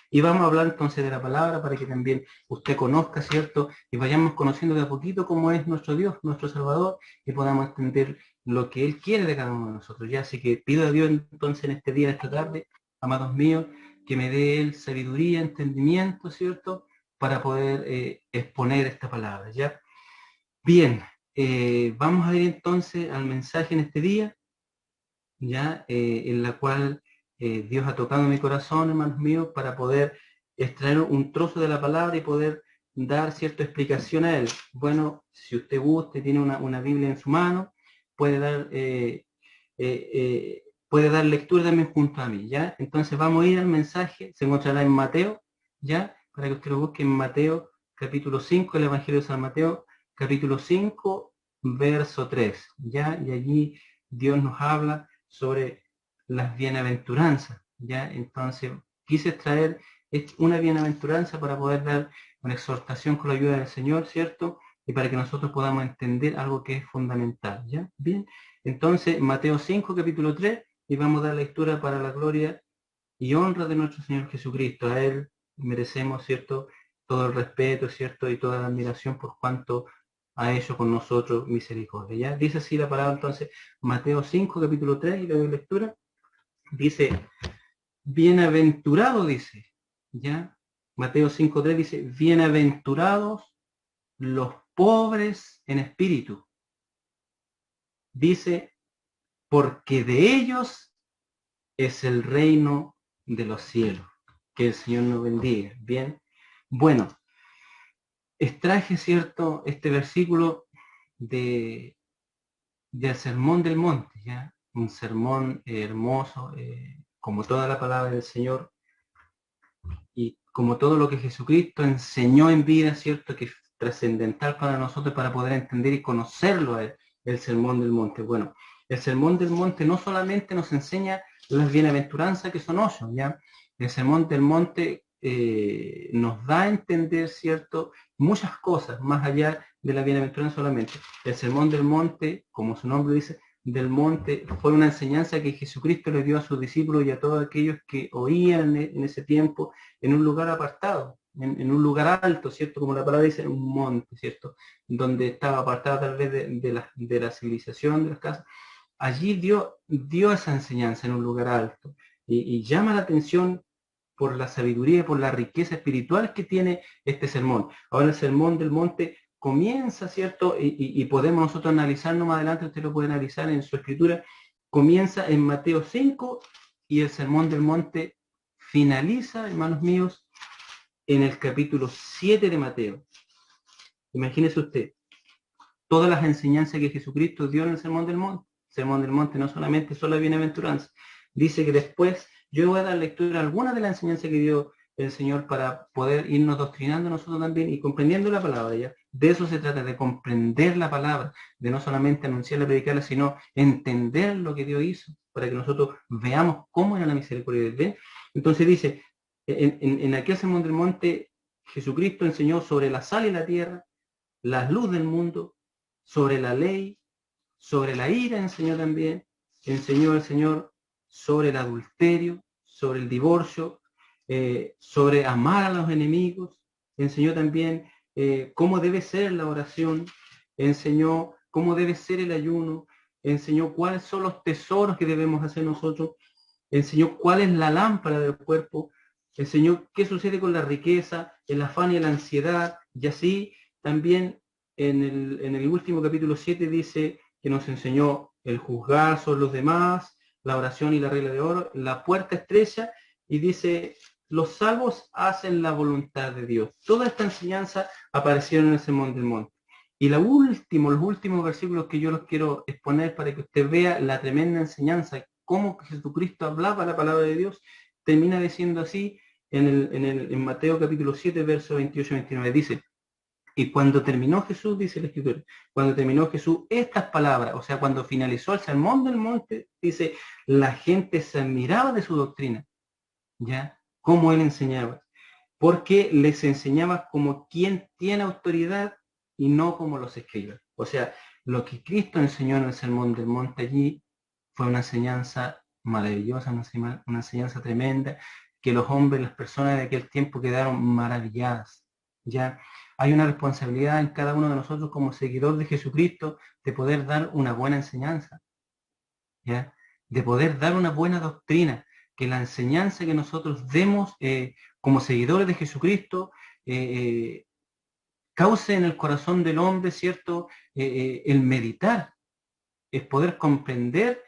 Y vamos a hablar entonces de la palabra para que también usted conozca, ¿cierto? Y vayamos conociendo de a poquito cómo es nuestro Dios, nuestro Salvador, y podamos entender lo que Él quiere de cada uno de nosotros. Ya, así que pido a Dios entonces en este día, esta tarde, amados míos, que me dé Él sabiduría, entendimiento, ¿cierto? Para poder exponer esta palabra, ¿ya? Bien, vamos a ir entonces al mensaje en este día, ya, en la cual Dios ha tocado mi corazón, hermanos míos, para poder extraer un trozo de la palabra y poder dar cierta explicación a él. Bueno, si usted gusta y tiene una Biblia en su mano, puede dar, puede dar lectura también junto a mí, ¿ya? Entonces vamos a ir al mensaje, se encontrará en Mateo, ¿ya? Para que usted lo busque en Mateo, capítulo 5, el Evangelio de San Mateo, capítulo 5, verso 3, ¿ya? Y allí Dios nos habla sobre las bienaventuranzas, ¿ya? Entonces, quise traer una bienaventuranza para poder dar una exhortación con la ayuda del Señor, ¿cierto? Y para que nosotros podamos entender algo que es fundamental, ¿ya? Bien, entonces, Mateo 5, capítulo 3, y vamos a dar lectura para la gloria y honra de nuestro Señor Jesucristo. A Él merecemos, ¿cierto?, todo el respeto, ¿cierto?, y toda la admiración por cuanto ha hecho con nosotros misericordia. ¿Ya? Dice así la palabra entonces, Mateo 5, capítulo 3, y le doy lectura. Dice, bienaventurado, dice, ¿ya? Mateo 5, 3 dice, bienaventurados los pobres en espíritu. Dice, porque de ellos es el reino de los cielos. Que el Señor nos bendiga. Bien. Bueno, extraje, ¿cierto?, este versículo del Sermón del Monte, ¿ya? Un sermón hermoso, como toda la palabra del Señor, y como todo lo que Jesucristo enseñó en vida, ¿cierto?, que es trascendental para nosotros para poder entender y conocerlo, el Sermón del Monte. Bueno, el Sermón del Monte no solamente nos enseña las bienaventuranzas, que son 8, ¿ya? El Sermón del Monte nos da a entender, ¿cierto?, muchas cosas, más allá de la bienaventuranza solamente. El Sermón del Monte, como su nombre dice, del monte, fue una enseñanza que Jesucristo le dio a sus discípulos y a todos aquellos que oían en ese tiempo, en un lugar apartado, en un lugar alto, ¿cierto? Como la palabra dice, en un monte, ¿cierto? Donde estaba apartado tal vez de la civilización, de las casas. Allí dio esa enseñanza en un lugar alto y llama la atención por la sabiduría y por la riqueza espiritual que tiene este sermón. Ahora el Sermón del Monte comienza, ¿cierto? Y podemos nosotros analizarlo más adelante, usted lo puede analizar en su escritura, comienza en Mateo 5 y el Sermón del Monte finaliza, hermanos míos, en el capítulo 7 de Mateo. Imagínese usted, todas las enseñanzas que Jesucristo dio en el Sermón del Monte. El Sermón del Monte no solamente son la bienaventuranza. Dice que después yo voy a dar lectura a algunas de las enseñanzas que dio el Señor para poder irnos doctrinando nosotros también y comprendiendo la palabra. ¿Ya? De eso se trata, de comprender la palabra, de no solamente anunciarla, predicarla, sino entender lo que Dios hizo, para que nosotros veamos cómo era la misericordia de Dios. Entonces dice, en aquel Sermón del Monte, Jesucristo enseñó sobre la sal y la tierra, la luz del mundo, sobre la ley, sobre la ira enseñó también, enseñó el Señor sobre el adulterio, sobre el divorcio, sobre amar a los enemigos, enseñó también cómo debe ser la oración, enseñó cómo debe ser el ayuno, enseñó cuáles son los tesoros que debemos hacer nosotros, enseñó cuál es la lámpara del cuerpo, enseñó qué sucede con la riqueza, el afán y la ansiedad, y así también en el último capítulo 7 dice que nos enseñó el juzgar sobre los demás, la oración y la regla de oro, la puerta estrecha, y dice, los salvos hacen la voluntad de Dios. Toda esta enseñanza aparecieron en el Sermón del Monte. Y los últimos versículos que yo los quiero exponer para que usted vea la tremenda enseñanza, cómo Jesucristo hablaba la palabra de Dios, termina diciendo así en Mateo capítulo 7, verso 28-29. Dice, y cuando terminó Jesús, dice la Escritura, cuando terminó Jesús estas palabras, o sea, cuando finalizó el Sermón del Monte, dice, la gente se admiraba de su doctrina, ¿ya? Cómo él enseñaba. Porque les enseñaba como quien tiene autoridad y no como los escribas. O sea, lo que Cristo enseñó en el Sermón del Monte allí fue una enseñanza maravillosa, una enseñanza tremenda, que los hombres, las personas de aquel tiempo quedaron maravilladas. ¿Ya? Hay una responsabilidad en cada uno de nosotros como seguidor de Jesucristo de poder dar una buena enseñanza, ¿ya? De poder dar una buena doctrina, que la enseñanza que nosotros demos como seguidores de Jesucristo cause en el corazón del hombre, ¿cierto? El meditar, es poder comprender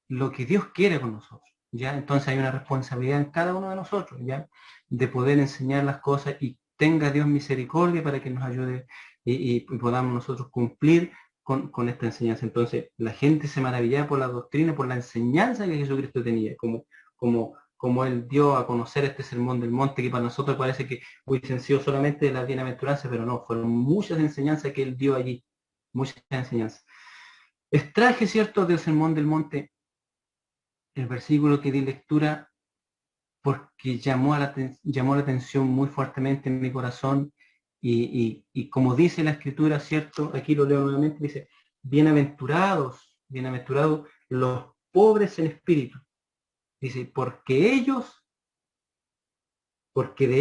lo que Dios quiere con nosotros, ¿ya? Entonces hay una responsabilidad en cada uno de nosotros, ¿ya? De poder enseñar las cosas y tenga Dios misericordia para que nos ayude y podamos nosotros cumplir con esta enseñanza. Entonces la gente se maravillaba por la doctrina, por la enseñanza que Jesucristo tenía, como Él dio a conocer este sermón del monte, que para nosotros parece que hubiesen sido solamente de las bienaventuranzas, pero no, fueron muchas enseñanzas que Él dio allí, muchas enseñanzas. Extraje, ¿cierto?, del Sermón del Monte, el versículo que di lectura, porque llamó la atención muy fuertemente en mi corazón, y como dice la Escritura, ¿cierto?, aquí lo leo nuevamente, dice, bienaventurados los pobres en espíritu. Dice, porque de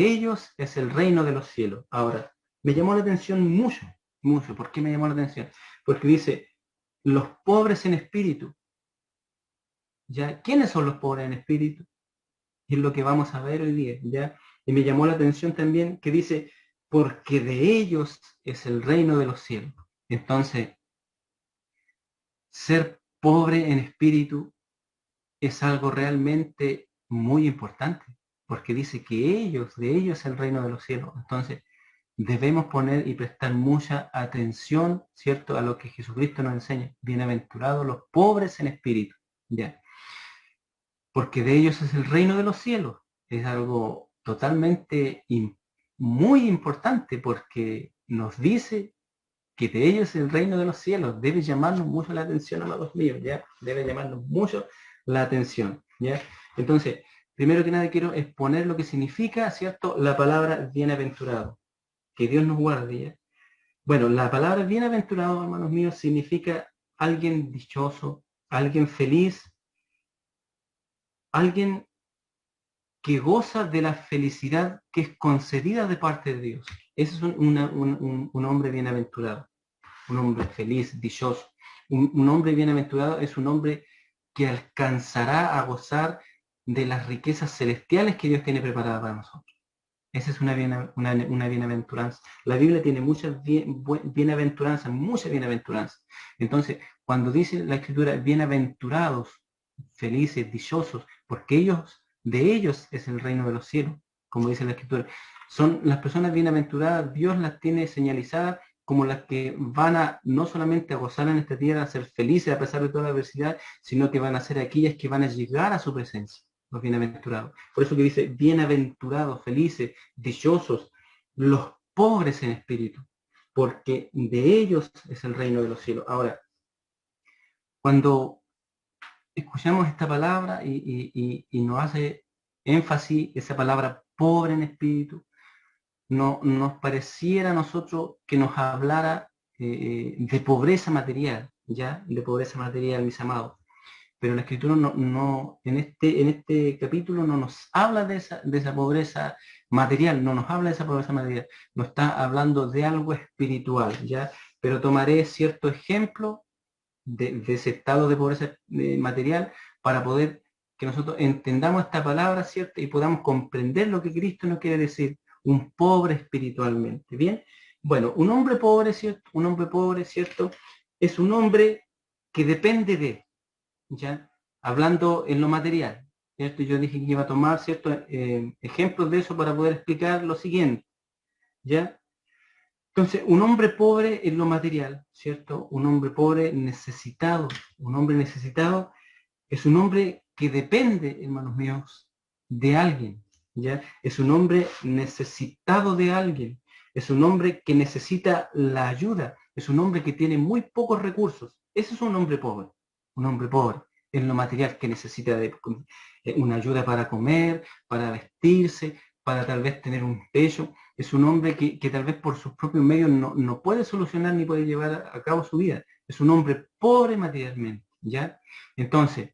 ellos es el reino de los cielos. Ahora, me llamó la atención mucho, mucho. ¿Por qué me llamó la atención? Porque dice, los pobres en espíritu. ¿Ya? ¿Quiénes son los pobres en espíritu? Y es lo que vamos a ver hoy día, ¿ya? Y me llamó la atención también que dice, porque de ellos es el reino de los cielos. Entonces, ser pobre en espíritu es algo realmente muy importante, porque dice que de ellos es el reino de los cielos. Entonces, debemos poner y prestar mucha atención, ¿cierto?, a lo que Jesucristo nos enseña. Bienaventurados los pobres en espíritu, ¿ya? Porque de ellos es el reino de los cielos. Es algo totalmente muy importante, porque nos dice que de ellos es el reino de los cielos. Debe llamarnos mucho la atención, amados míos, ¿ya? Debe llamarnos mucho la atención, ¿ya? Entonces, primero que nada quiero exponer lo que significa, ¿cierto?, la palabra bienaventurado. Que Dios nos guarde, ¿ya? Bueno, la palabra bienaventurado, hermanos míos, significa alguien dichoso, alguien feliz, alguien que goza de la felicidad que es concedida de parte de Dios. Ese es un hombre bienaventurado, un hombre feliz, dichoso. Un hombre bienaventurado es un hombre que alcanzará a gozar de las riquezas celestiales que Dios tiene preparadas para nosotros. Esa es una bienaventuranza. La Biblia tiene muchas bienaventuranzas, muchas bienaventuranzas. Entonces, cuando dice la Escritura, bienaventurados, felices, dichosos, porque de ellos es el reino de los cielos, como dice la Escritura. Son las personas bienaventuradas, Dios las tiene señalizadas como las que van a no solamente a gozar en esta tierra, a ser felices a pesar de toda la adversidad, sino que van a ser aquellas que van a llegar a su presencia, los bienaventurados. Por eso que dice, bienaventurados, felices, dichosos, los pobres en espíritu, porque de ellos es el reino de los cielos. Ahora, cuando escuchamos esta palabra y nos hace énfasis esa palabra pobre en espíritu, no, nos pareciera a nosotros que nos hablara de pobreza material, ¿ya? De pobreza material, mis amados. Pero la Escritura en este capítulo no nos habla de esa pobreza material, no nos habla de esa pobreza material, nos está hablando de algo espiritual, ¿ya? Pero tomaré cierto ejemplo de ese estado de pobreza material para poder que nosotros entendamos esta palabra, ¿cierto? Y podamos comprender lo que Cristo nos quiere decir, un pobre espiritualmente, ¿bien? Bueno, un hombre pobre, ¿cierto? Un hombre pobre, ¿cierto? Es un hombre que depende de, ¿ya? Hablando en lo material, ¿cierto? Yo dije que iba a tomar ciertos ejemplos de eso para poder explicar lo siguiente, ¿ya? Entonces, un hombre pobre en lo material, ¿cierto? Un hombre pobre necesitado, un hombre necesitado es un hombre que depende, hermanos míos, de alguien, ¿ya? Es un hombre necesitado de alguien, es un hombre que necesita la ayuda, es un hombre que tiene muy pocos recursos. Ese es un hombre pobre en lo material que necesita de una ayuda para comer, para vestirse, para tal vez tener un techo. Es un hombre que tal vez por sus propios medios no puede solucionar ni puede llevar a cabo su vida. Es un hombre pobre materialmente, ¿ya? Entonces,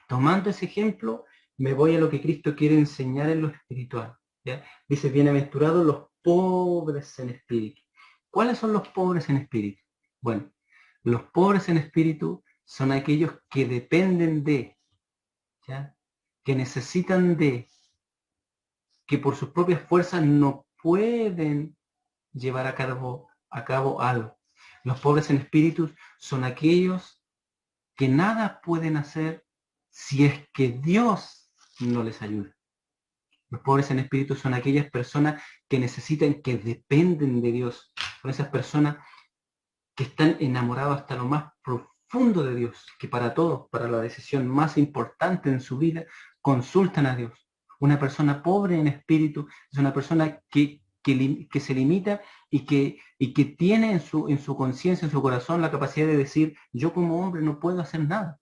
tomando ese ejemplo, me voy a lo que Cristo quiere enseñar en lo espiritual. ¿Ya? Dice, bienaventurados los pobres en espíritu. ¿Cuáles son los pobres en espíritu? Bueno, los pobres en espíritu son aquellos que dependen de, ¿ya? Que necesitan de, que por sus propias fuerzas no pueden llevar a cabo algo. Los pobres en espíritu son aquellos que nada pueden hacer si es que Dios no les ayuda. Los pobres en espíritu son aquellas personas que necesitan, que dependen de Dios. Son esas personas que están enamorados hasta lo más profundo de Dios, que para todo, para la decisión más importante en su vida, consultan a Dios. Una persona pobre en espíritu es una persona que se limita y que tiene en su conciencia, en su corazón, la capacidad de decir, yo como hombre no puedo hacer nada.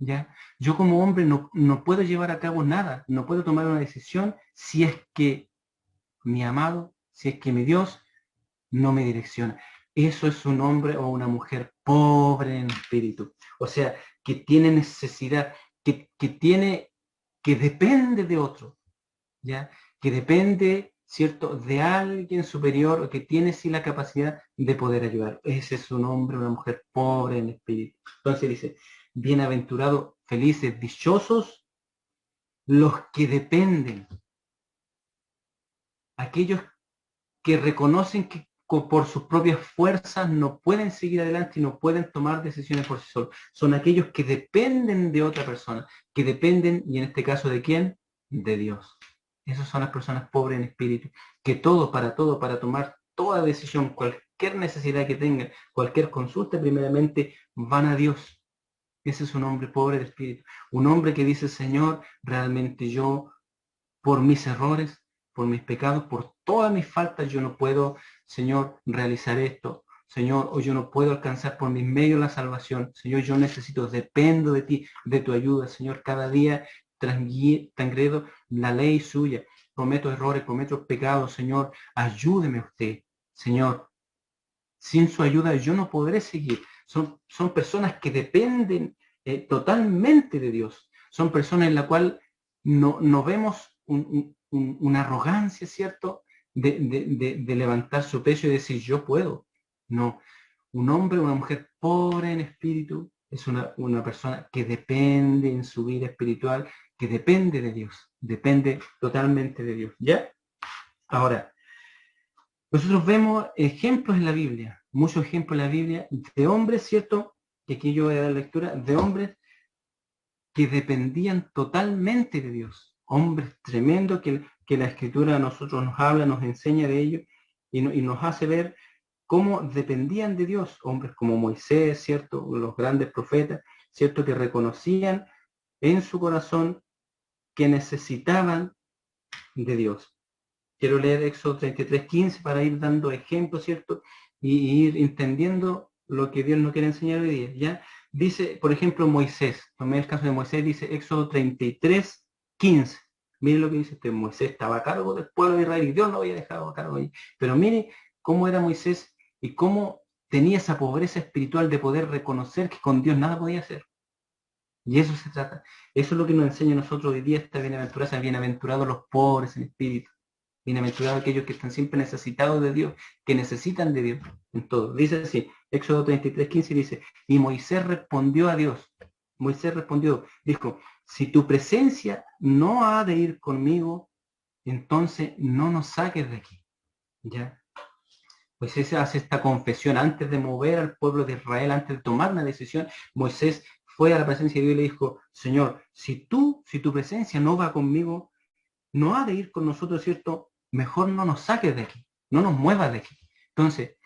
¿Ya? Yo como hombre no puedo llevar a cabo nada, no puedo tomar una decisión si es que mi amado, si es que mi Dios no me direcciona. Eso es un hombre o una mujer pobre en espíritu. O sea, que tiene necesidad, que depende de otro, ¿ya? Que depende, ¿cierto?, de alguien superior o que tiene sí la capacidad de poder ayudar. Ese es un hombre o una mujer pobre en espíritu. Entonces dice, bienaventurados, felices, dichosos los que dependen, aquellos que reconocen que por sus propias fuerzas no pueden seguir adelante y no pueden tomar decisiones por sí solos. Son aquellos que dependen de otra persona, que dependen, y en este caso de quién, de Dios. Esas son las personas pobres en espíritu, que todo, para tomar toda decisión, cualquier necesidad que tengan, cualquier consulta, primeramente van a Dios. Ese es un hombre pobre de espíritu. Un hombre que dice, Señor, realmente yo por mis errores, por mis pecados, por todas mis faltas, yo no puedo, Señor, realizar esto. Señor, o yo no puedo alcanzar por mis medios la salvación. Señor, yo necesito, dependo de ti, de tu ayuda. Señor, cada día transgredo la ley suya. Cometo errores, cometo pecados. Señor, ayúdeme usted. Señor, sin su ayuda yo no podré seguir. Son personas que dependen totalmente de Dios. Son personas en la cual no vemos una arrogancia, ¿cierto? De levantar su pecho y decir yo puedo. No. Un hombre o una mujer pobre en espíritu es una persona que depende en su vida espiritual, que depende de Dios, depende totalmente de Dios. ¿Ya? Ahora, nosotros vemos ejemplos en la Biblia, muchos ejemplos en la Biblia de hombres, ¿cierto? Que aquí yo voy a dar lectura, de hombres que dependían totalmente de Dios. Hombres tremendos que la Escritura a nosotros nos habla, nos enseña de ellos y nos hace ver cómo dependían de Dios. Hombres como Moisés, ¿cierto? Los grandes profetas, ¿cierto? Que reconocían en su corazón que necesitaban de Dios. Quiero leer Éxodo 33:15 para ir dando ejemplos, ¿cierto? Y ir entendiendo lo que Dios nos quiere enseñar hoy día, ¿ya? Dice, por ejemplo, Moisés, tomé el caso de Moisés, dice Éxodo 33:15. Mire lo que dice este, Moisés estaba a cargo del pueblo de Israel y Dios lo había dejado a cargo ahí. Pero mire cómo era Moisés y cómo tenía esa pobreza espiritual de poder reconocer que con Dios nada podía hacer. Y eso se trata. Eso es lo que nos enseña a nosotros hoy día esta bienaventuranza, bienaventurados los pobres en espíritu. Bienaventurados aquellos que están siempre necesitados de Dios, que necesitan de Dios en todo. Dice así, Éxodo 33:15 dice, y Moisés respondió a Dios. Moisés respondió, dijo, si tu presencia no ha de ir conmigo, entonces no nos saques de aquí. ¿Ya? Moisés hace esta confesión antes de mover al pueblo de Israel, antes de tomar una decisión. Moisés fue a la presencia de Dios y le dijo, Señor, si tu presencia no va conmigo, no ha de ir con nosotros, ¿cierto? Mejor no nos saques de aquí, no nos muevas de aquí. Entonces,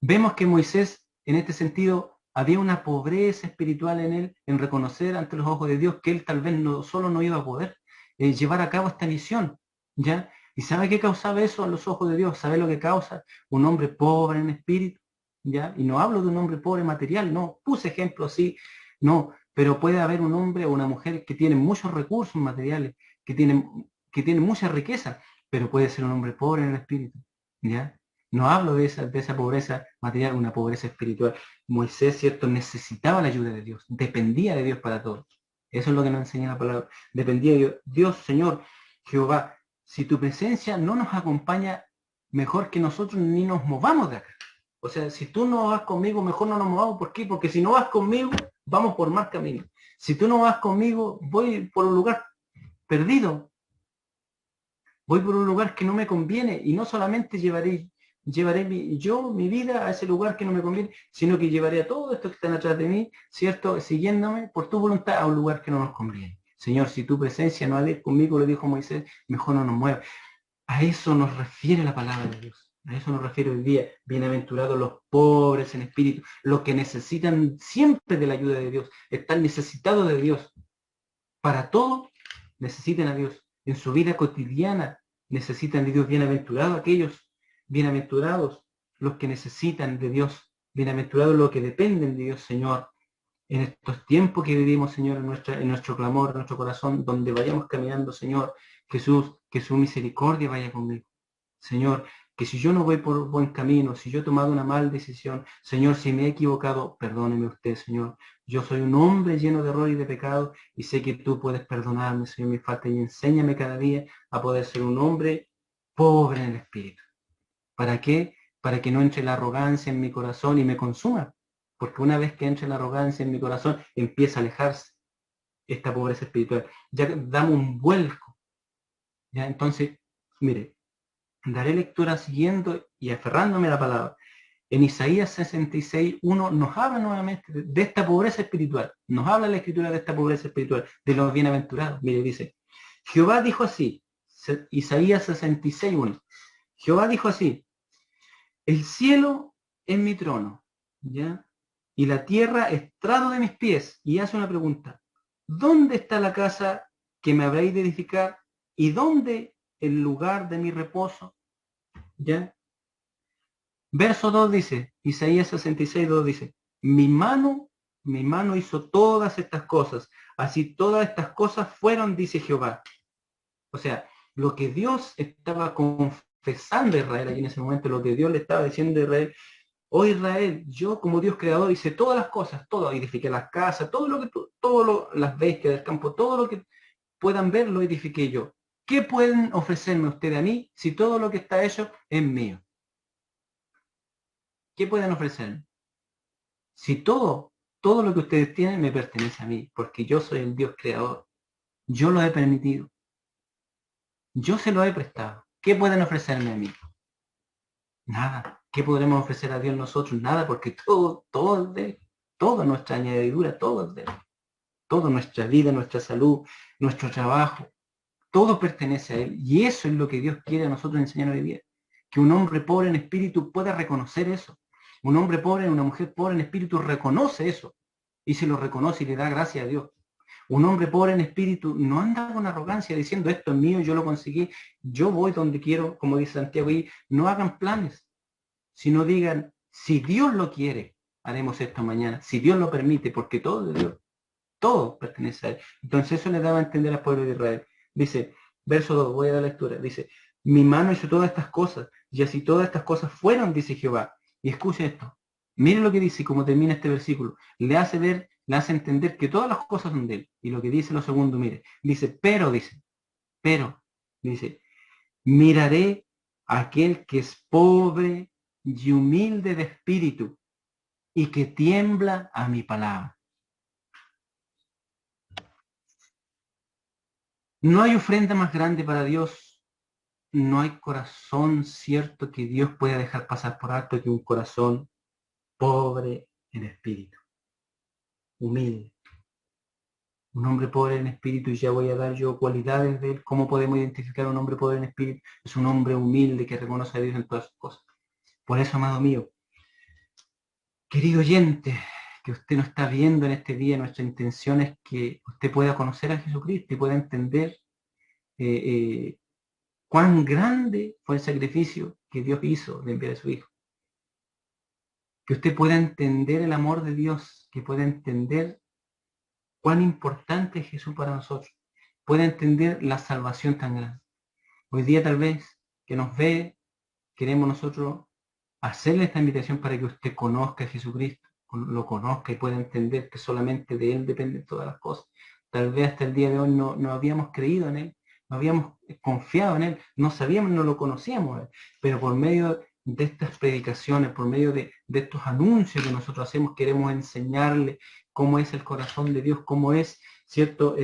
vemos que Moisés, en este sentido, había una pobreza espiritual en él, en reconocer ante los ojos de Dios que él tal vez no solo no iba a poder llevar a cabo esta misión, ¿ya? ¿Y sabe qué causaba eso a los ojos de Dios? ¿Sabe lo que causa? Un hombre pobre en espíritu, ¿ya? Y no hablo de un hombre pobre material, no, puse ejemplos así, no, pero puede haber un hombre o una mujer que tiene muchos recursos materiales, que tiene mucha riqueza, pero puede ser un hombre pobre en el espíritu, ¿ya? No hablo de esa pobreza material, una pobreza espiritual. Moisés, ¿cierto? Necesitaba la ayuda de Dios, dependía de Dios para todo. Eso es lo que nos enseña la palabra. Dependía yo, Dios, Señor, Jehová, si tu presencia no nos acompaña, mejor que nosotros ni nos movamos de acá. O sea, si tú no vas conmigo, mejor no nos movamos. ¿Por qué? Porque si no vas conmigo, vamos por más camino. Si tú no vas conmigo, voy por un lugar perdido. Voy por un lugar que no me conviene y no solamente llevaré mi vida a ese lugar que no me conviene, sino que llevaré a todos estos que están atrás de mí, ¿cierto? Siguiéndome por tu voluntad a un lugar que no nos conviene. Señor, si tu presencia no ha de ir conmigo, le dijo Moisés, mejor no nos mueva. A eso nos refiere la palabra de Dios. A eso nos refiere hoy día. Bienaventurados los pobres en espíritu, los que necesitan siempre de la ayuda de Dios, están necesitados de Dios. Para todo necesitan a Dios. En su vida cotidiana necesitan de Dios. Bienaventurados los que necesitan de Dios. Bienaventurados los que dependen de Dios, Señor. En estos tiempos que vivimos, Señor, en nuestro clamor, en nuestro corazón, donde vayamos caminando, Señor, Jesús, que su misericordia vaya conmigo. Señor, que si yo no voy por buen camino, si yo he tomado una mala decisión, Señor, si me he equivocado, perdóneme usted, Señor. Yo soy un hombre lleno de error y de pecado y sé que tú puedes perdonarme, Señor, mi falta y enséñame cada día a poder ser un hombre pobre en el espíritu. ¿Para qué? Para que no entre la arrogancia en mi corazón y me consuma. Porque una vez que entre la arrogancia en mi corazón, empieza a alejarse esta pobreza espiritual. Ya damos un vuelco. ¿Ya? Entonces, mire, daré lectura siguiendo y aferrándome a la palabra. En Isaías 66:1 nos habla nuevamente de esta pobreza espiritual. Nos habla la escritura de esta pobreza espiritual, de los bienaventurados. Mire, dice, Jehová dijo así, Isaías 66:1. Jehová dijo así, el cielo es mi trono, ¿ya? Y la tierra estrado de mis pies. Y hace una pregunta, ¿dónde está la casa que me habréis de edificar? ¿Y dónde el lugar de mi reposo? ¿Ya? Verso 2 dice, Isaías 66:2 dice, mi mano hizo todas estas cosas, así todas estas cosas fueron, dice Jehová. O sea, lo que Dios estaba confesando a Israel allí en ese momento, lo que Dios le estaba diciendo a Israel, oh Israel, yo como Dios creador hice todas las cosas, todo, edifiqué las casas, las bestias del campo, todo lo que puedan ver lo edifiqué yo. ¿Qué pueden ofrecerme ustedes a mí si todo lo que está hecho es mío? ¿Qué pueden ofrecerme? Si todo lo que ustedes tienen me pertenece a mí, porque yo soy el Dios creador. Yo lo he permitido. Yo se lo he prestado. ¿Qué pueden ofrecerme a mí? Nada. ¿Qué podremos ofrecer a Dios nosotros? Nada, porque todo es de Él. Toda nuestra añadidura, todo es de Él. Toda nuestra vida, nuestra salud, nuestro trabajo, todo pertenece a Él. Y eso es lo que Dios quiere a nosotros enseñar hoy día. Que un hombre pobre en espíritu pueda reconocer eso. Un hombre pobre, una mujer pobre en espíritu reconoce eso. Y se lo reconoce y le da gracias a Dios. Un hombre pobre en espíritu no anda con arrogancia diciendo esto es mío, yo lo conseguí, yo voy donde quiero, como dice Santiago, y no hagan planes, sino digan, si Dios lo quiere, haremos esto mañana, si Dios lo permite, porque todo de Dios, todo pertenece a Él. Entonces eso le daba a entender al pueblo de Israel. Dice, verso 2, voy a dar lectura, dice, mi mano hizo todas estas cosas, y así todas estas cosas fueron, dice Jehová. Y escuche esto, mire lo que dice, como termina este versículo, le hace entender que todas las cosas son de Él. Y lo que dice lo segundo, mire, dice, dice, miraré a aquel que es pobre y humilde de espíritu, y que tiembla a mi palabra. No hay ofrenda más grande para Dios, no hay corazón cierto que Dios pueda dejar pasar por alto que un corazón pobre en espíritu, humilde. Un hombre pobre en espíritu, y ya voy a dar yo cualidades de él. ¿Cómo podemos identificar a un hombre pobre en espíritu? Es un hombre humilde que reconoce a Dios en todas sus cosas. Por eso, amado mío, querido oyente, que usted no está viendo en este día, nuestra intención es que usted pueda conocer a Jesucristo y pueda entender cuán grande fue el sacrificio que Dios hizo de enviar a su Hijo. Que usted pueda entender el amor de Dios, que pueda entender cuán importante es Jesús para nosotros, pueda entender la salvación tan grande. Hoy día tal vez que nos ve, queremos nosotros hacerle esta invitación para que usted conozca a Jesucristo, lo conozca y pueda entender que solamente de Él dependen todas las cosas. tal vez hasta el día de hoy no habíamos creído en Él, no habíamos confiado en Él, no sabíamos, no lo conocíamos, pero por medio de estas predicaciones, por medio de estos anuncios que nosotros hacemos, queremos enseñarle cómo es el corazón de Dios, cómo es, ¿cierto?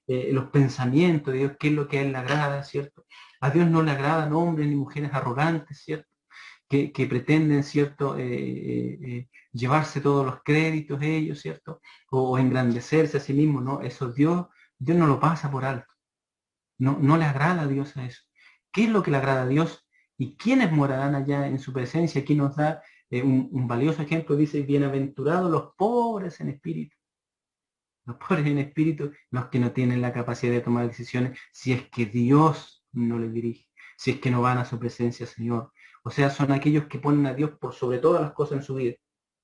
Los pensamientos de Dios, qué es lo que a Él le agrada, ¿cierto? A Dios no le agradan hombres ni mujeres arrogantes, ¿cierto? Que pretenden, ¿cierto? Llevarse todos los créditos ellos, ¿cierto? O engrandecerse a sí mismos, ¿no? Eso Dios no lo pasa por alto. No le agrada a Dios a eso. ¿Qué es lo que le agrada a Dios? ¿Y quiénes morarán allá en su presencia? Aquí nos da un valioso ejemplo, dice, bienaventurados los pobres en espíritu. Los pobres en espíritu, los que no tienen la capacidad de tomar decisiones, si es que Dios no les dirige, si es que no van a su presencia, Señor. O sea, son aquellos que ponen a Dios por sobre todas las cosas en su vida.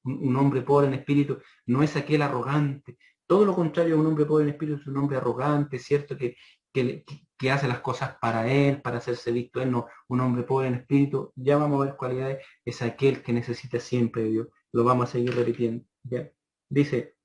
Un hombre pobre en espíritu no es aquel arrogante. Todo lo contrario, un hombre pobre en espíritu es un hombre arrogante, ¿cierto? Que hace las cosas para él, para hacerse visto él. No, un hombre pobre en espíritu, ya vamos a ver cualidades, es aquel que necesita siempre de Dios. Lo vamos a seguir repitiendo. ¿Ya? Dice,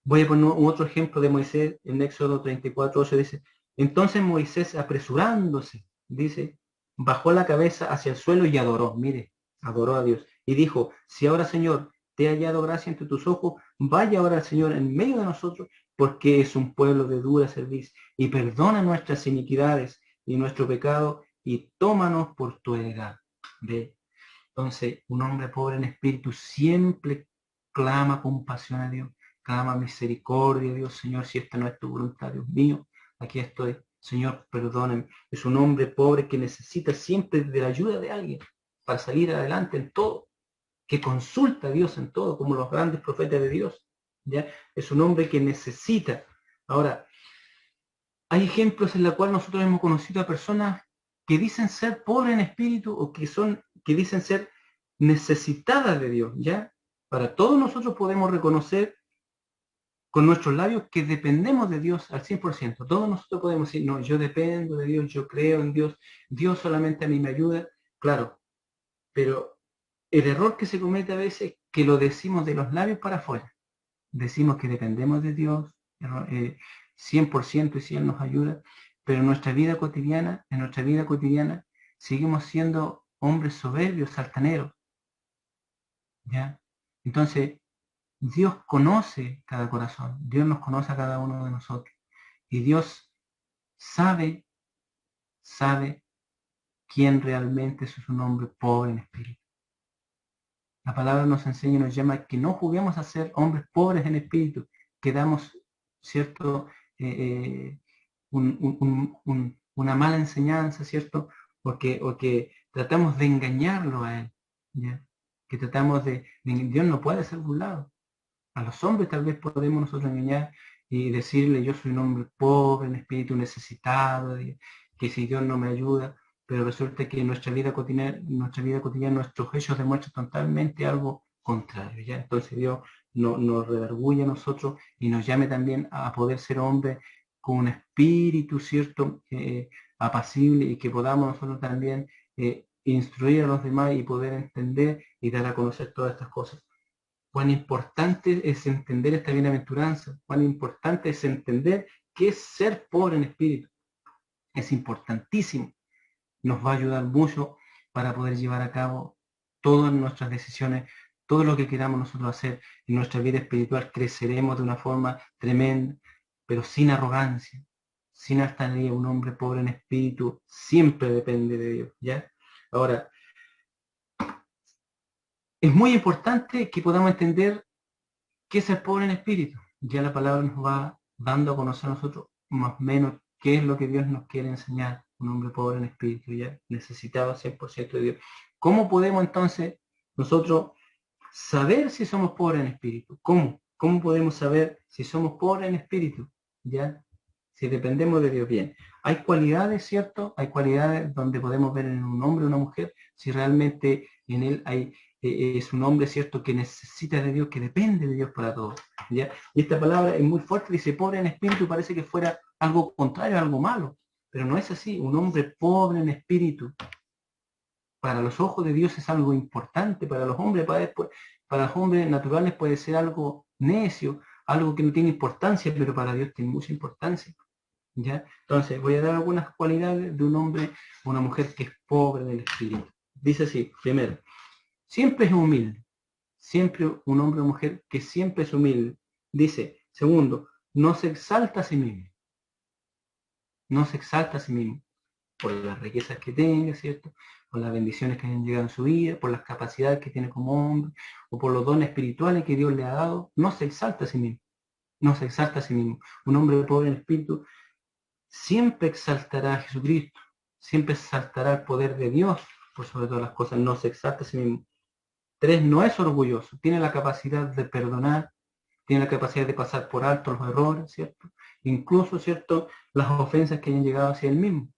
voy a poner otro ejemplo de Moisés en Éxodo 34:8 dice, entonces Moisés apresurándose, dice, bajó la cabeza hacia el suelo y adoró, mire, adoró a Dios. Y dijo, si ahora Señor, te he hallado gracia entre tus ojos, vaya ahora el Señor en medio de nosotros, porque es un pueblo de dura cerviz, y perdona nuestras iniquidades y nuestro pecado, y tómanos por tu heredad. ¿Ve? Entonces, un hombre pobre en espíritu siempre clama compasión a Dios, clama misericordia a Dios, Señor, si esta no es tu voluntad, Dios mío, aquí estoy, Señor, perdóname. Es un hombre pobre que necesita siempre de la ayuda de alguien para salir adelante en todo, que consulta a Dios en todo, como los grandes profetas de Dios, ¿ya? Es un hombre que necesita. Ahora, hay ejemplos en los cuales nosotros hemos conocido a personas que dicen ser pobres en espíritu o que dicen ser necesitadas de Dios, ¿ya? Para todos nosotros podemos reconocer con nuestros labios que dependemos de Dios al 100%. Todos nosotros podemos decir, no, yo dependo de Dios, yo creo en Dios, Dios solamente a mí me ayuda, claro, pero el error que se comete a veces es que lo decimos de los labios para afuera. Decimos que dependemos de Dios 100% y si Él nos ayuda, pero en nuestra vida cotidiana, seguimos siendo hombres soberbios, altaneros, ¿ya? Entonces, Dios conoce cada corazón, Dios nos conoce a cada uno de nosotros, y Dios sabe quién realmente es un hombre pobre en espíritu. La palabra nos enseña y nos llama que no juguemos a ser hombres pobres en espíritu, que damos, ¿cierto? Una mala enseñanza, ¿cierto? O que tratamos de engañarlo a él, ¿ya? Que tratamos Dios no puede ser burlado. A los hombres tal vez podemos nosotros engañar y decirle, yo soy un hombre pobre, en espíritu necesitado, que si Dios no me ayuda, pero resulta que en nuestra vida cotidiana nuestros hechos demuestran totalmente algo contrario, ¿ya? Entonces Dios nos redarguye a nosotros y nos llame también a poder ser hombres con un espíritu, ¿cierto? Apacible y que podamos nosotros también instruir a los demás y poder entender y dar a conocer todas estas cosas. Cuán importante es entender esta bienaventuranza, cuán importante es entender qué es ser pobre en espíritu. Es importantísimo. Nos va a ayudar mucho para poder llevar a cabo todas nuestras decisiones, todo lo que queramos nosotros hacer en nuestra vida espiritual. Creceremos de una forma tremenda, pero sin arrogancia, sin altanería. Un hombre pobre en espíritu siempre depende de Dios, ¿ya? Ahora, es muy importante que podamos entender qué es ser pobre en espíritu. Ya la palabra nos va dando a conocer a nosotros más o menos qué es lo que Dios nos quiere enseñar. Un hombre pobre en espíritu, ya necesitado 100% de Dios. ¿Cómo podemos entonces nosotros saber si somos pobres en espíritu? ¿Cómo? ¿Cómo podemos saber si somos pobres en espíritu? ¿Ya? Si dependemos de Dios. Bien. Hay cualidades, ¿cierto? Hay cualidades donde podemos ver en un hombre o una mujer si realmente en él es un hombre, ¿cierto? Que necesita de Dios, que depende de Dios para todo. ¿Ya? Y esta palabra es muy fuerte, dice pobre en espíritu, parece que fuera algo contrario, algo malo. Pero no es así. Un hombre pobre en espíritu para los ojos de Dios es algo importante, para los hombres naturales puede ser algo necio, algo que no tiene importancia, pero para Dios tiene mucha importancia. ¿Ya? Entonces, voy a dar algunas cualidades de un hombre o una mujer que es pobre del espíritu. Dice así, primero, siempre es humilde. Siempre un hombre o mujer que siempre es humilde. Dice, segundo, no se exalta a sí mismo. No se exalta a sí mismo por las riquezas que tenga, ¿cierto? Por las bendiciones que hayan llegado en su vida, por las capacidades que tiene como hombre, o por los dones espirituales que Dios le ha dado. No se exalta a sí mismo. No se exalta a sí mismo. Un hombre pobre en espíritu siempre exaltará a Jesucristo, siempre exaltará el poder de Dios por sobre todas las cosas, no se exalta a sí mismo. Tres, no es orgulloso, tiene la capacidad de perdonar, tiene la capacidad de pasar por alto los errores, ¿cierto? Incluso, ¿cierto?, las ofensas que hayan llegado hacia él mismo.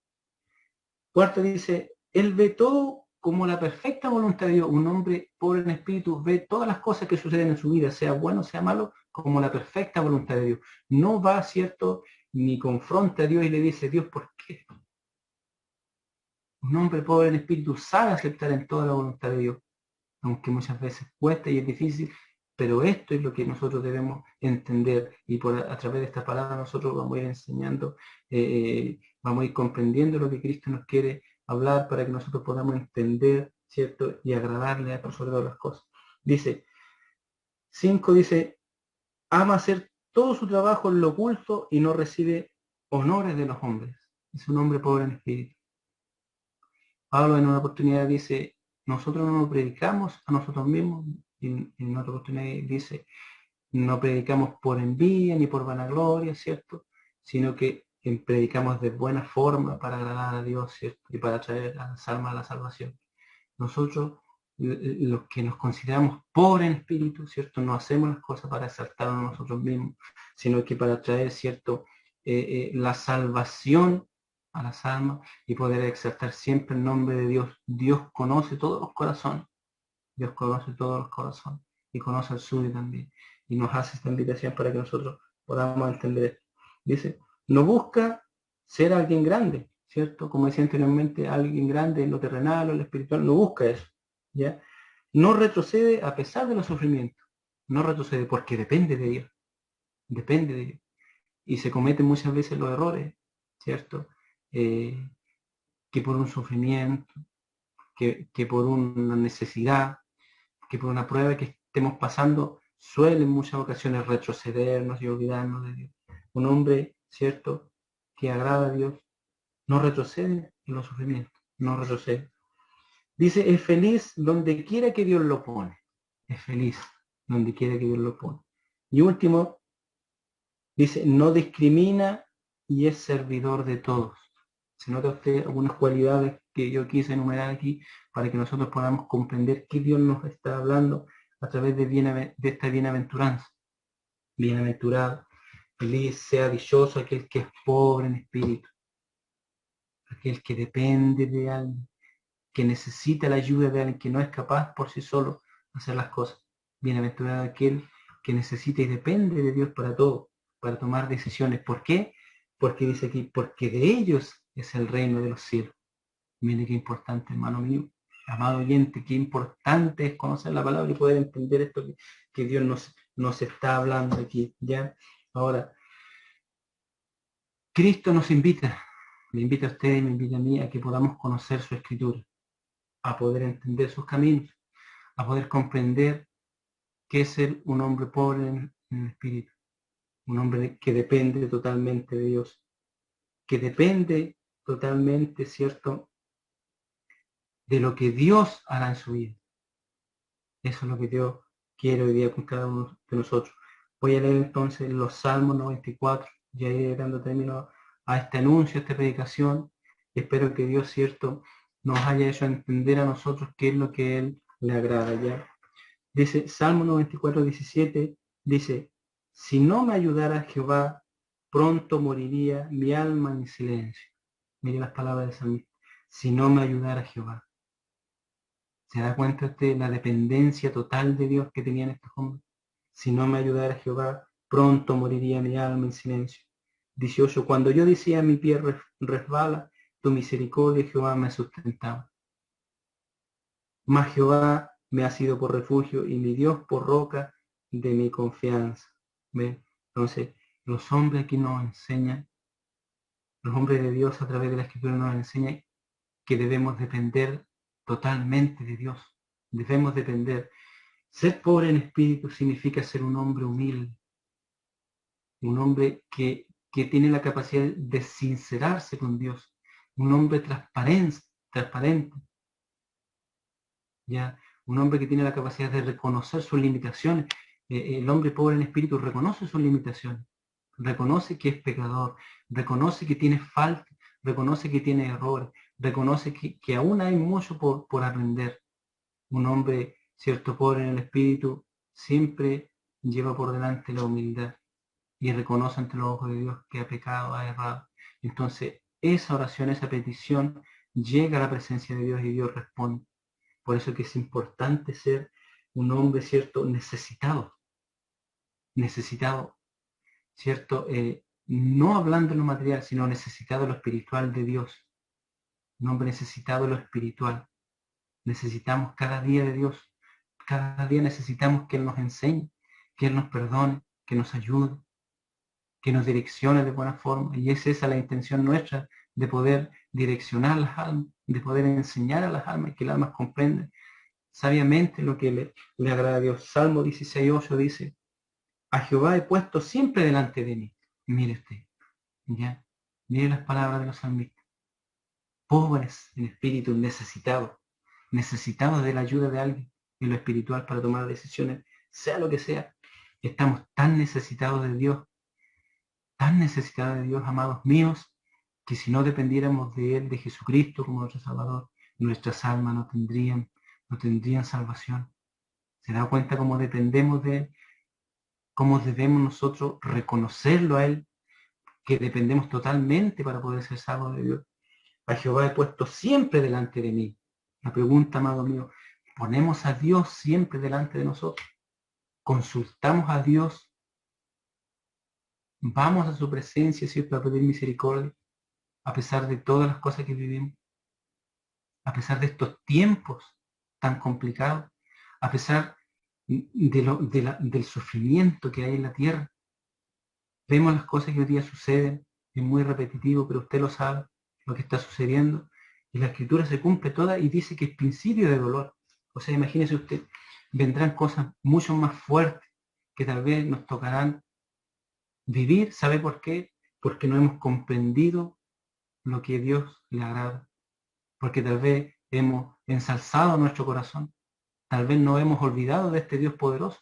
Cuarto dice, él ve todo como la perfecta voluntad de Dios. Un hombre pobre en espíritu ve todas las cosas que suceden en su vida, sea bueno, sea malo, como la perfecta voluntad de Dios. No va, ¿cierto?, ni confronta a Dios y le dice, Dios, ¿por qué? Un hombre pobre en espíritu sabe aceptar en toda la voluntad de Dios, aunque muchas veces cuesta y es difícil, pero esto es lo que nosotros debemos entender y a través de esta palabra nosotros vamos a ir enseñando, vamos a ir comprendiendo lo que Cristo nos quiere hablar para que nosotros podamos entender, ¿cierto? Y agradarle a por sobre todas las cosas. Dice, 5 dice, ama hacer todo su trabajo en lo oculto y no recibe honores de los hombres. Es un hombre pobre en espíritu. Pablo en una oportunidad dice, nosotros no nos predicamos a nosotros mismos, y en otra oportunidad dice, no predicamos por envidia ni por vanagloria, ¿cierto? Sino que predicamos de buena forma para agradar a Dios, ¿cierto? Y para traer a las almas a la salvación. Nosotros, los que nos consideramos pobres en espíritu, ¿cierto? No hacemos las cosas para exaltarnos a nosotros mismos, sino que para traer, ¿cierto? La salvación a las almas y poder exaltar siempre el nombre de Dios. Dios conoce todos los corazones. Dios conoce todos los corazones y conoce el suyo también. Y nos hace esta invitación para que nosotros podamos entender esto. Dice, no busca ser alguien grande, ¿cierto? Como decía anteriormente, alguien grande en lo terrenal o en lo espiritual, no busca eso, ¿ya? No retrocede a pesar de los sufrimientos. No retrocede porque depende de Dios. Depende de Dios. Y se cometen muchas veces los errores, ¿cierto? Que por un sufrimiento, que por una necesidad, que por una prueba que estemos pasando, suele en muchas ocasiones retrocedernos y olvidarnos de Dios. Un hombre, ¿cierto?, que agrada a Dios, no retrocede en los sufrimientos, no retrocede. Dice, es feliz donde quiera que Dios lo pone. Es feliz donde quiera que Dios lo pone. Y último, dice, no discrimina y es servidor de todos. Se nota usted algunas cualidades que yo quise enumerar aquí para que nosotros podamos comprender qué Dios nos está hablando a través de esta bienaventuranza. Bienaventurado, feliz, sea dichoso aquel que es pobre en espíritu, aquel que depende de alguien, que necesita la ayuda de alguien, que no es capaz por sí solo de hacer las cosas. Bienaventurado aquel que necesita y depende de Dios para todo, para tomar decisiones. ¿Por qué? Porque dice aquí, porque de ellos es el reino de los cielos. Mire qué importante, hermano mío, amado oyente, qué importante es conocer la palabra y poder entender esto que Dios nos está hablando aquí, ¿ya? Ahora, Cristo nos invita, me invita a ustedes, me invita a mí a que podamos conocer su escritura, a poder entender sus caminos, a poder comprender qué es ser un hombre pobre en el espíritu, un hombre que depende totalmente de Dios, que depende totalmente, ¿cierto?, de lo que Dios hará en su vida. Eso es lo que Dios quiere hoy día con cada uno de nosotros. Voy a leer entonces los Salmos 94, ya iré dando término a este anuncio, a esta predicación. Espero que Dios, cierto, nos haya hecho entender a nosotros qué es lo que Él le agrada, ¿ya? Dice, Salmo 94, 17, dice, si no me ayudara Jehová, pronto moriría mi alma en silencio. Mire las palabras de Salmista. Si no me ayudara Jehová. ¿Se da cuenta usted la dependencia total de Dios que tenían estos hombres? Si no me ayudara Jehová, pronto moriría mi alma en silencio. 18. Cuando yo decía mi pie resbala, tu misericordia, Jehová, me sustentaba. Mas Jehová me ha sido por refugio y mi Dios por roca de mi confianza. ¿Ve? Entonces, los hombres aquí nos enseñan, los hombres de Dios a través de la Escritura nos enseñan que debemos depender totalmente de Dios. Debemos depender. Ser pobre en espíritu significa ser un hombre humilde, un hombre que tiene la capacidad de sincerarse con Dios, un hombre transparente, ¿ya? Un hombre que tiene la capacidad de reconocer sus limitaciones. El hombre pobre en espíritu reconoce sus limitaciones, reconoce que es pecador, reconoce que tiene falta, reconoce que tiene errores, reconoce que aún hay mucho por aprender. Un hombre, cierto, pobre en el espíritu, siempre lleva por delante la humildad y reconoce ante los ojos de Dios que ha pecado, ha errado. Entonces, esa oración, esa petición, llega a la presencia de Dios y Dios responde. Por eso que es importante ser un hombre, ¿cierto?, necesitado, ¿cierto? No hablando de lo material, sino necesitado de lo espiritual de Dios. Un hombre necesitado de lo espiritual. Necesitamos cada día de Dios. Cada día necesitamos que Él nos enseñe, que Él nos perdone, que nos ayude, que nos direccione de buena forma. Y es esa la intención nuestra, de poder direccionar las almas, de poder enseñar a las almas y que las almas comprendan sabiamente lo que le agrada a Dios. Salmo 16:8 dice, a Jehová he puesto siempre delante de mí. Mire usted, ya, mire las palabras de los salmistas. Pobres en espíritu, necesitados de la ayuda de alguien en lo espiritual para tomar decisiones, sea lo que sea. Estamos tan necesitados de Dios, amados míos, que si no dependiéramos de Él, de Jesucristo como nuestro Salvador, nuestras almas no tendrían salvación. ¿Se da cuenta cómo dependemos de Él? ¿Cómo debemos nosotros reconocerlo a Él? Que dependemos totalmente para poder ser salvos de Dios. A Jehová he puesto siempre delante de mí. La pregunta, amado mío, ¿ponemos a Dios siempre delante de nosotros? ¿Consultamos a Dios? ¿Vamos a su presencia, ¿cierto?, a pedir misericordia? A pesar de todas las cosas que vivimos, a pesar de estos tiempos tan complicados, a pesar del sufrimiento que hay en la tierra. Vemos las cosas que hoy día suceden, es muy repetitivo, pero usted lo sabe, lo que está sucediendo, y la escritura se cumple toda y dice que es principio de dolor. O sea, imagínese usted, vendrán cosas mucho más fuertes que tal vez nos tocarán vivir. ¿Sabe por qué? Porque no hemos comprendido lo que a Dios le agrada, porque tal vez hemos ensalzado nuestro corazón, tal vez no hemos olvidado de este Dios poderoso,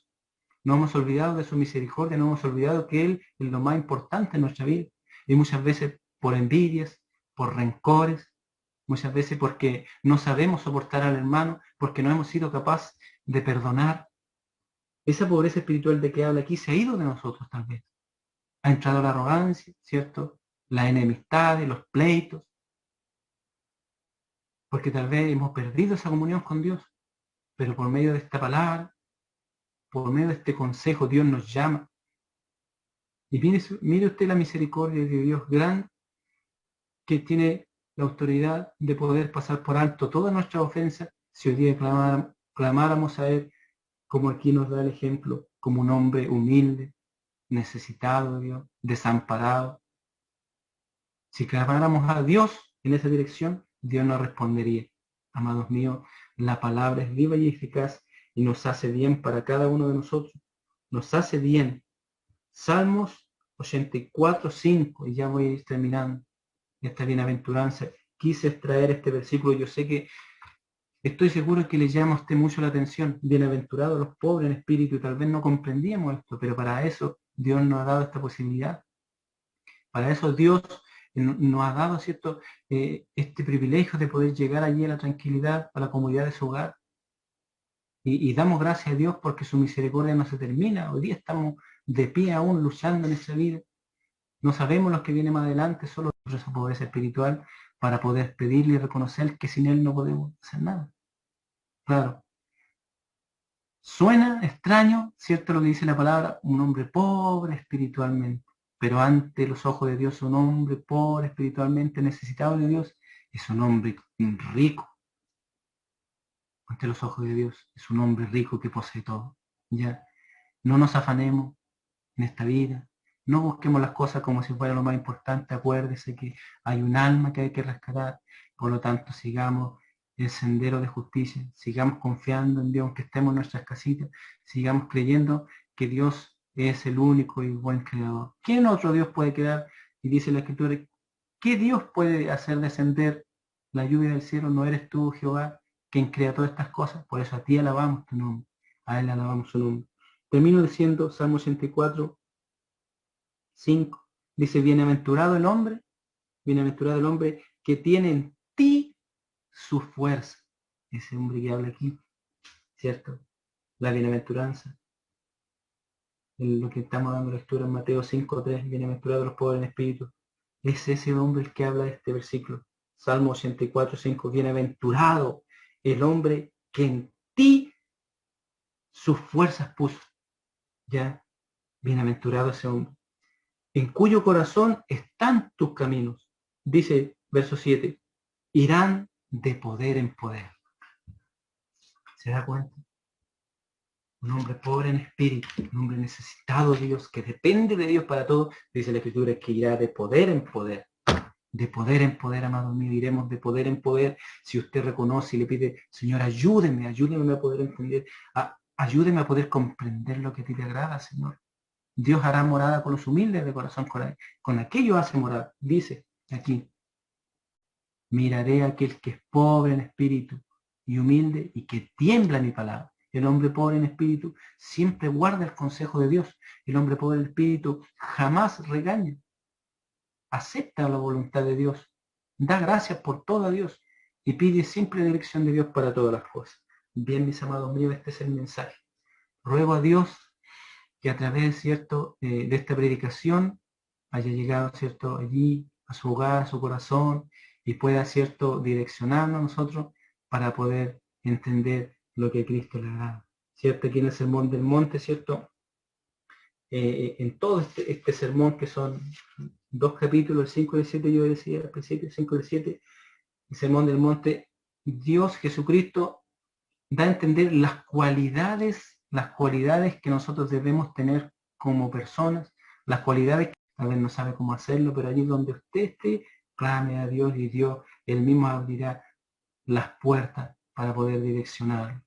no hemos olvidado de su misericordia, no hemos olvidado que Él es lo más importante en nuestra vida. Y muchas veces por envidias, por rencores, muchas veces porque no sabemos soportar al hermano, porque no hemos sido capaces de perdonar. Esa pobreza espiritual de que habla aquí se ha ido de nosotros tal vez. Ha entrado la arrogancia, ¿cierto? Las enemistades, los pleitos, porque tal vez hemos perdido esa comunión con Dios, pero por medio de esta palabra, por medio de este consejo, Dios nos llama. Y mire usted la misericordia de Dios grande, que tiene la autoridad de poder pasar por alto todas nuestras ofensas si hoy día clamáramos a Él, como aquí nos da el ejemplo, como un hombre humilde, necesitado de Dios, desamparado. Si clamáramos a Dios en esa dirección, Dios nos respondería. Amados míos, la palabra es viva y eficaz y nos hace bien para cada uno de nosotros. Nos hace bien. Salmos 84:5, y ya voy a ir terminando esta bienaventuranza. Quise extraer este versículo. Yo sé que estoy seguro que le llama a usted mucho la atención. Bienaventurados los pobres en espíritu, y tal vez no comprendíamos esto, pero para eso Dios nos ha dado esta posibilidad. Para eso Dios nos ha dado, ¿cierto?, este privilegio de poder llegar allí a la tranquilidad, a la comodidad de su hogar. Y damos gracias a Dios porque su misericordia no se termina. Hoy día estamos de pie aún luchando en esta vida. No sabemos lo que viene más adelante, solo esa pobreza espiritual para poder pedirle y reconocer que sin Él no podemos hacer nada. Claro. Suena extraño, ¿cierto?, lo que dice la palabra, un hombre pobre espiritualmente. Pero ante los ojos de Dios, un hombre pobre espiritualmente, necesitado de Dios, es un hombre rico. Ante los ojos de Dios, es un hombre rico que posee todo. Ya, no nos afanemos, en esta vida. No busquemos las cosas como si fuera lo más importante. Acuérdese que hay un alma que hay que rescatar. Por lo tanto, sigamos el sendero de justicia. Sigamos confiando en Dios, aunque estemos en nuestras casitas. Sigamos creyendo que Dios es el único y buen creador. ¿Quién otro Dios puede crear? Y dice la Escritura, ¿qué Dios puede hacer descender la lluvia del cielo? ¿No eres tú, Jehová, quien crea todas estas cosas? Por eso a ti alabamos tu nombre. A él alabamos su nombre. Termino diciendo, Salmo 84, 5. Dice, bienaventurado el hombre que tiene en ti su fuerza. Ese hombre que habla aquí, ¿cierto? La bienaventuranza. En lo que estamos dando lectura en Mateo 5:3, bienaventurados los pobres en espíritu. Es ese hombre el que habla de este versículo. Salmo 84:5, bienaventurado el hombre que en ti sus fuerzas puso. Ya, bienaventurado ese hombre, en cuyo corazón están tus caminos. Dice verso 7, irán de poder en poder. ¿Se da cuenta? Un hombre pobre en espíritu, un hombre necesitado de Dios, que depende de Dios para todo, dice la Escritura, que irá de poder en poder. De poder en poder, amado mío, iremos de poder en poder. Si usted reconoce y le pide, Señor, ayúdeme a poder entender, ayúdeme a poder comprender lo que a ti te agrada, Señor. Dios hará morada con los humildes de corazón, con aquello hace morada. Dice aquí, miraré a aquel que es pobre en espíritu y humilde y que tiembla mi palabra. El hombre pobre en espíritu siempre guarda el consejo de Dios. El hombre pobre en espíritu jamás regaña. Acepta la voluntad de Dios. Da gracias por todo a Dios y pide simple dirección de Dios para todas las cosas. Bien, mis amados míos, este es el mensaje. Ruego a Dios que a través, ¿cierto?, de esta predicación haya llegado, ¿cierto?, allí a su hogar, a su corazón y pueda, ¿cierto?, direccionarnos a nosotros para poder entender lo que Cristo le da. ¿Cierto? Aquí en el Sermón del Monte, ¿cierto? En todo este sermón, que son 2 capítulos, el 5 y el 7, yo decía al principio, el 5 y el 7, el Sermón del Monte, Dios Jesucristo da a entender las cualidades que nosotros debemos tener como personas, las cualidades que tal vez no sabe cómo hacerlo, pero allí donde usted esté, clame a Dios y Dios, Él mismo abrirá las puertas para poder direccionar.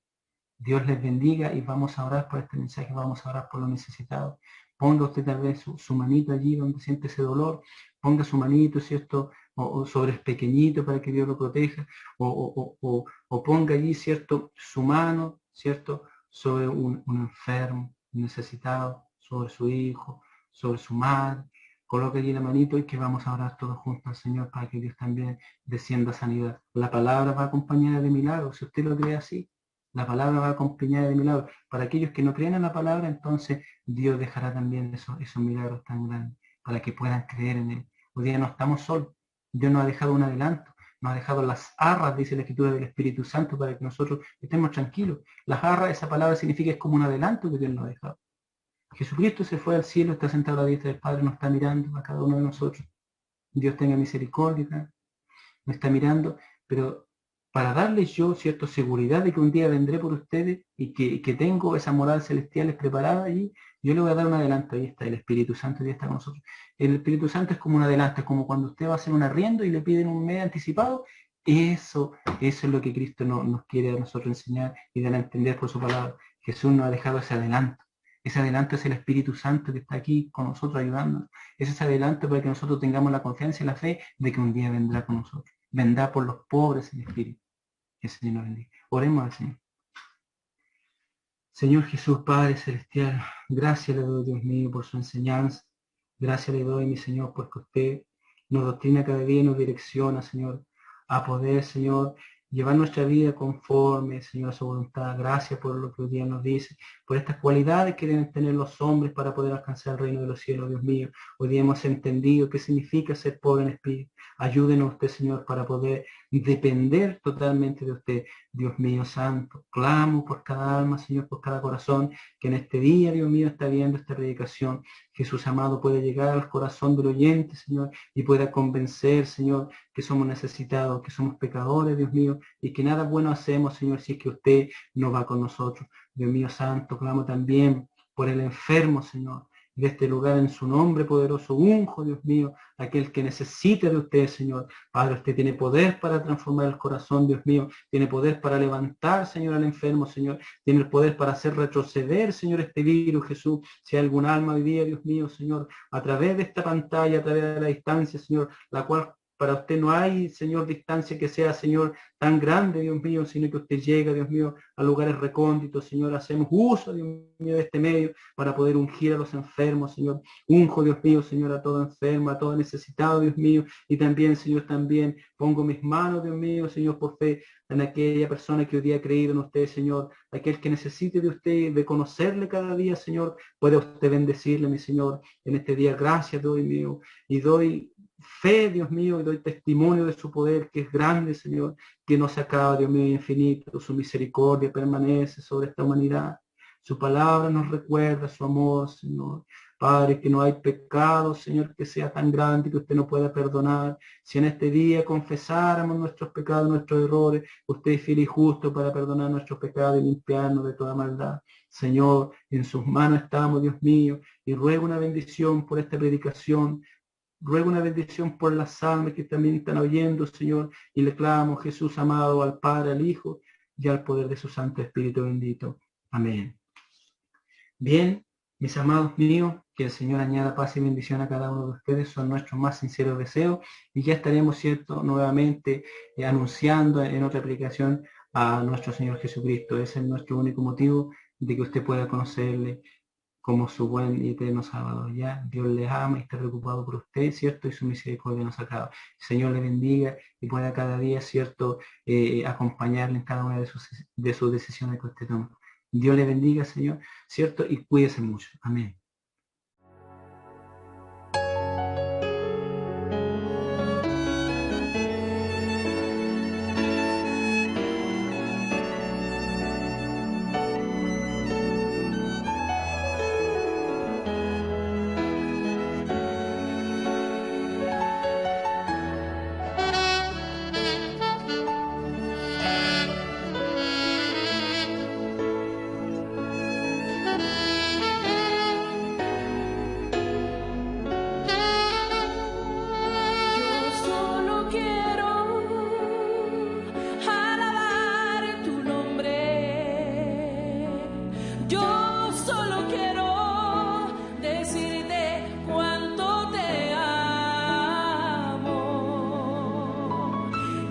Dios les bendiga y vamos a orar por este mensaje, vamos a orar por los necesitados. Ponga usted tal vez su manito allí donde siente ese dolor, ponga su manito, ¿cierto? O sobre el pequeñito para que Dios lo proteja, o ponga allí, ¿cierto?, su mano, ¿cierto?, sobre un enfermo, necesitado, sobre su hijo, sobre su madre. Coloque allí la manito y que vamos a orar todos juntos al Señor para que Dios también descienda sanidad. La palabra va acompañada de milagros, si usted lo cree así. La palabra va acompañada de milagros. Para aquellos que no creen en la palabra, entonces Dios dejará también esos milagros tan grandes para que puedan creer en Él. Hoy día no estamos solos. Dios nos ha dejado un adelanto. Nos ha dejado las arras, dice la Escritura, del Espíritu Santo para que nosotros estemos tranquilos. Las arras, esa palabra significa es como un adelanto que Dios nos ha dejado. Jesucristo se fue al cielo, está sentado a la diestra del Padre, nos está mirando a cada uno de nosotros. Dios tenga misericordia, me está mirando, pero para darles yo, ¿cierto?, seguridad de que un día vendré por ustedes y que tengo esa moral celestial preparada allí, yo le voy a dar un adelanto. Ahí está, el Espíritu Santo ya está con nosotros. El Espíritu Santo es como un adelanto, es como cuando usted va a hacer un arriendo y le piden un mes anticipado. Eso es lo que Cristo nos quiere a nosotros enseñar y dar a entender por su palabra. Jesús nos ha dejado ese adelanto. Ese adelanto es el Espíritu Santo que está aquí con nosotros ayudándonos. Es ese adelanto para que nosotros tengamos la confianza y la fe de que un día vendrá con nosotros. Vendrá por los pobres en espíritu. Que el Señor nos bendiga. Oremos al Señor. Señor Jesús, Padre Celestial, gracias le doy, Dios mío, por su enseñanza. Gracias le doy, mi Señor, porque usted nos doctrina cada día y nos direcciona, Señor, a poder, Señor, llevar nuestra vida conforme, Señor, a su voluntad. Gracias por lo que hoy día nos dice, por estas cualidades que deben tener los hombres para poder alcanzar el reino de los cielos, Dios mío. Hoy día hemos entendido qué significa ser pobre en espíritu. Ayúdenos usted, Señor, para poder depender totalmente de usted, Dios mío santo. Clamo por cada alma, Señor, por cada corazón que en este día, Dios mío, está viendo esta predicación. Jesús amado, puede llegar al corazón del oyente, Señor, y pueda convencer, Señor, que somos necesitados, que somos pecadores, Dios mío, y que nada bueno hacemos, Señor, si es que usted no va con nosotros. Dios mío santo, clamo también por el enfermo, Señor, de este lugar en su nombre poderoso. Unjo, Dios mío, aquel que necesite de usted, Señor. Padre, usted tiene poder para transformar el corazón, Dios mío. Tiene poder para levantar, Señor, al enfermo, Señor. Tiene el poder para hacer retroceder, Señor, este virus, Jesús. Si hay algún alma hoy día, Dios mío, Señor, a través de esta pantalla, a través de la distancia, Señor, la cual para usted no hay, Señor, distancia que sea, Señor, tan grande, Dios mío, sino que usted llega, Dios mío, a lugares recónditos, Señor. Hacemos uso, Dios mío, de este medio para poder ungir a los enfermos, Señor. Unjo, Dios mío, Señor, a todo enfermo, a todo necesitado, Dios mío. Y también, Señor, también pongo mis manos, Dios mío, Señor, por fe, en aquella persona que hoy día ha creído en usted, Señor. Aquel que necesite de usted, de conocerle cada día, Señor. Puede usted bendecirle, mi Señor, en este día. Gracias doy, mío. Y doy fe, Dios mío, y doy testimonio de su poder, que es grande, Señor, que no se acaba, Dios mío, infinito. Su misericordia permanece sobre esta humanidad. Su palabra nos recuerda su amor, Señor. Padre, que no hay pecado, Señor, que sea tan grande que usted no pueda perdonar. Si en este día confesáramos nuestros pecados, nuestros errores, usted es fiel y justo para perdonar nuestros pecados y limpiarnos de toda maldad. Señor, en sus manos estamos, Dios mío, y ruego una bendición por esta predicación. Ruego una bendición por las almas que también están oyendo, Señor, y le clamo, Jesús amado, al Padre, al Hijo y al poder de su Santo Espíritu bendito. Amén. Bien, mis amados míos, que el Señor añada paz y bendición a cada uno de ustedes, son nuestros más sinceros deseos, y ya estaremos, cierto, nuevamente anunciando en otra aplicación a nuestro Señor Jesucristo. Ese es nuestro único motivo de que usted pueda conocerle como su buen y eterno Salvador. Ya Dios les ama y está preocupado por usted, ¿cierto? Y su misericordia nos acaba. El Señor le bendiga y pueda cada día, ¿cierto? Acompañarle en cada una de sus decisiones que usted toma. Dios le bendiga, Señor, ¿cierto? Y cuídese mucho. Amén.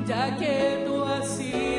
Ya que tú has sido